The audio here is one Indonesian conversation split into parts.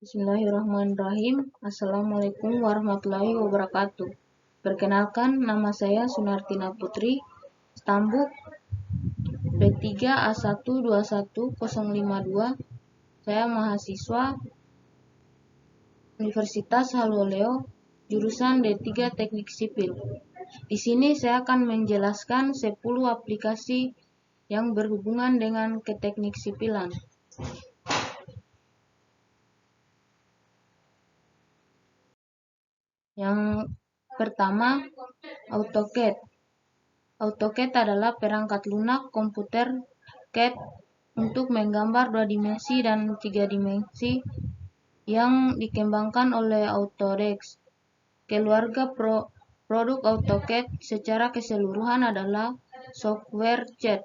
Bismillahirrahmanirrahim. Assalamualaikum warahmatullahi wabarakatuh. Perkenalkan, nama saya Sunartina Putri, Stambuk B3A121052. Saya mahasiswa Universitas Haloleo, jurusan D3 Teknik Sipil. Di sini saya akan menjelaskan 10 aplikasi yang berhubungan dengan keteknik sipilan. Yang pertama, AutoCAD. AutoCAD adalah perangkat lunak komputer CAD untuk menggambar 2 dimensi dan 3 dimensi yang dikembangkan oleh Autodesk. Keluarga produk AutoCAD secara keseluruhan adalah software CAD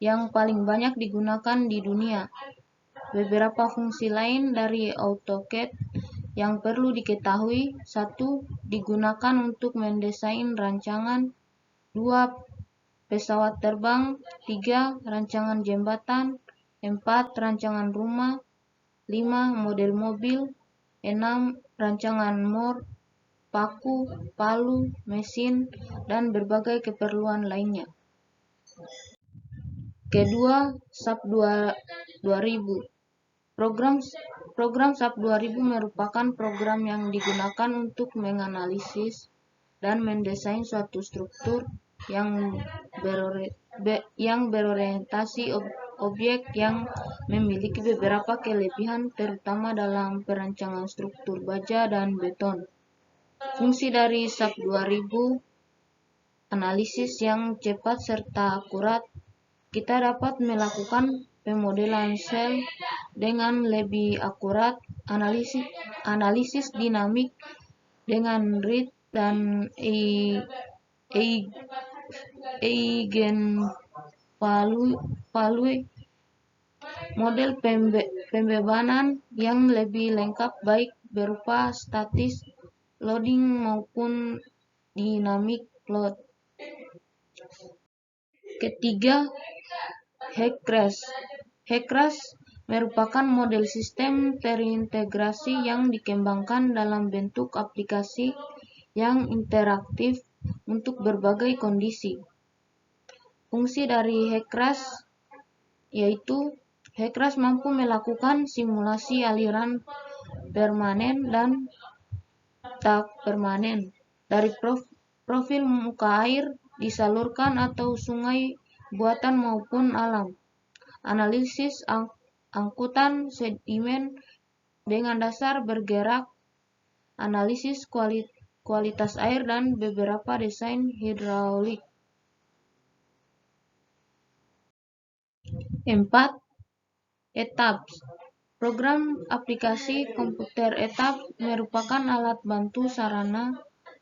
yang paling banyak digunakan di dunia. Beberapa fungsi lain dari AutoCAD yang perlu diketahui: 1. Digunakan untuk mendesain rancangan. 2. Pesawat terbang. 3. Rancangan jembatan. 4. Rancangan rumah. 5. Model mobil. 6. Rancangan paku, palu, mesin, dan berbagai keperluan lainnya. Kedua, SAP 2000. Program SAP 2000 merupakan program yang digunakan untuk menganalisis dan mendesain suatu struktur yang berorientasi objek yang memiliki beberapa kelebihan, terutama dalam perancangan struktur baja dan beton. Fungsi dari SAP 2000: analisis yang cepat serta akurat. Kita dapat melakukan pemodelan sel dengan lebih akurat, analisis dinamik dengan read dan eigenvalue, model pembebanan yang lebih lengkap baik berupa statis loading maupun dynamic load. Ketiga, HEC-RAS. HEC-RAS merupakan model sistem terintegrasi yang dikembangkan dalam bentuk aplikasi yang interaktif untuk berbagai kondisi. Fungsi dari HEC-RAS yaitu HEC-RAS mampu melakukan simulasi aliran permanen dan tak permanen dari profil muka air disalurkan atau sungai buatan maupun alam. Analisis angkutan sedimen dengan dasar bergerak, analisis kualitas air, dan beberapa desain hidraulik. 4. ETABS. Program aplikasi komputer ETABS merupakan alat bantu sarana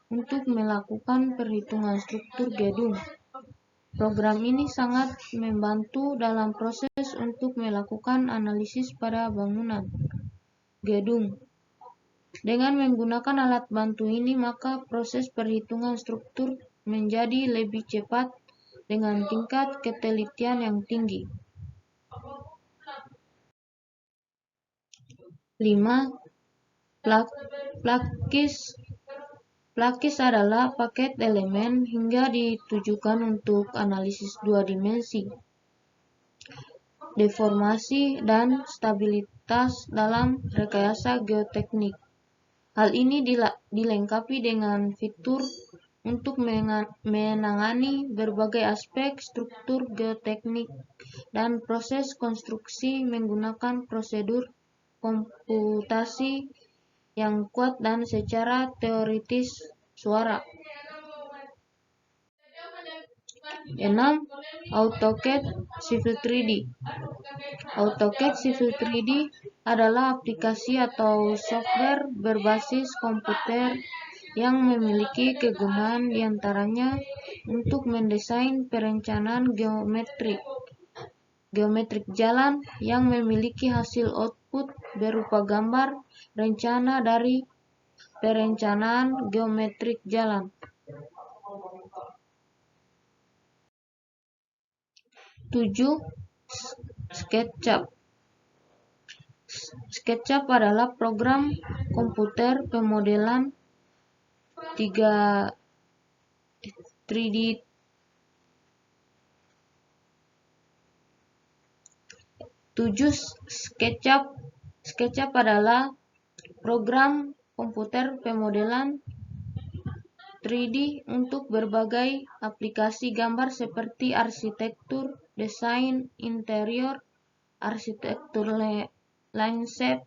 untuk melakukan perhitungan struktur gedung. Program ini sangat membantu dalam proses untuk melakukan analisis pada bangunan gedung. Dengan menggunakan alat bantu ini, maka proses perhitungan struktur menjadi lebih cepat dengan tingkat ketelitian yang tinggi. 5. Plukis adalah paket elemen hingga ditujukan untuk analisis 2 dimensi, deformasi, dan stabilitas dalam rekayasa geoteknik. Hal ini dilengkapi dengan fitur untuk menangani berbagai aspek struktur geoteknik dan proses konstruksi menggunakan prosedur komputasi yang kuat dan secara teoritis suara. 6. AutoCAD Civil 3D. AutoCAD Civil 3D adalah aplikasi atau software berbasis komputer yang memiliki kegunaan diantaranya untuk mendesain perencanaan geometrik jalan yang memiliki hasil output berupa gambar rencana dari perencanaan geometrik jalan. 7. SketchUp. SketchUp adalah program komputer pemodelan 3D. SketchUp adalah program komputer pemodelan 3D untuk berbagai aplikasi gambar seperti arsitektur, desain interior, arsitektur landscape,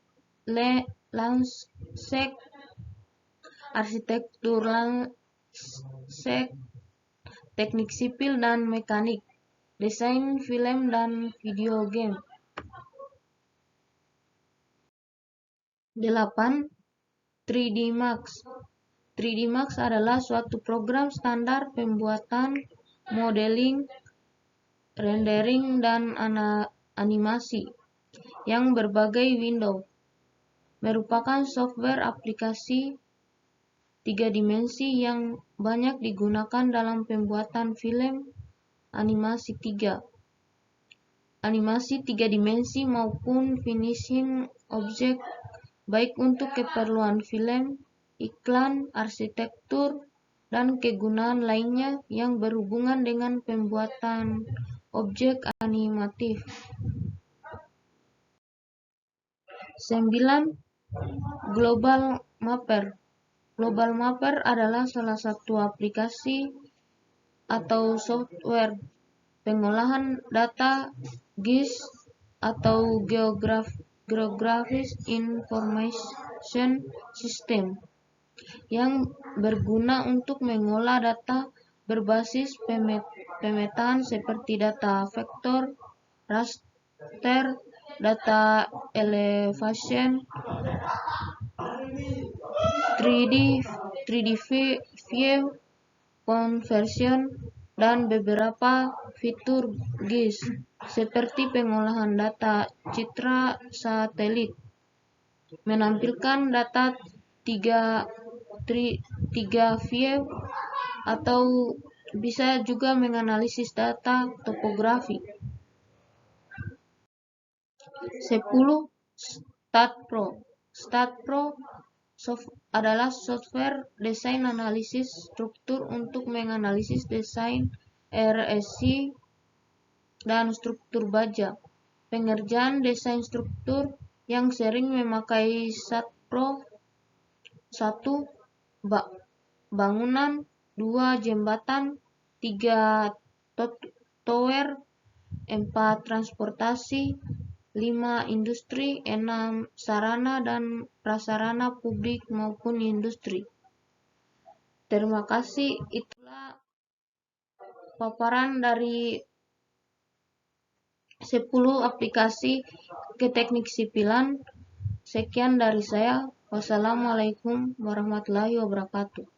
arsitektur landscape, teknik sipil dan mekanik, desain film dan video game. 8. 3D Max. 3D Max adalah suatu program standar pembuatan modeling, rendering, dan animasi yang berbagai window. Merupakan software aplikasi 3 dimensi yang banyak digunakan dalam pembuatan film animasi 3 dimensi maupun finishing objek, baik untuk keperluan film, iklan, arsitektur, dan kegunaan lainnya yang berhubungan dengan pembuatan objek animatif. 9. Global Mapper. Global Mapper adalah salah satu aplikasi atau software pengolahan data GIS atau Geographic Information System yang berguna untuk mengolah data berbasis pemetaan seperti data vektor, raster, data elevation, 3D view, conversion, dan beberapa fitur GIS seperti pengolahan data citra satelit, menampilkan data 3 view, atau bisa juga menganalisis data topografi. 10. StatPro. StatPro adalah software desain analisis struktur untuk menganalisis desain RSI dan struktur baja. Pengerjaan desain struktur yang sering memakai StatPro: 1. Bangunan, 2. Jembatan, 3. Tower, 4. Transportasi, 5. Industri, 6. Sarana dan prasarana publik maupun industri. Terima kasih. Itulah paparan dari 10 aplikasi keteknik sipilan. Sekian dari saya. Wassalamualaikum warahmatullahi wabarakatuh.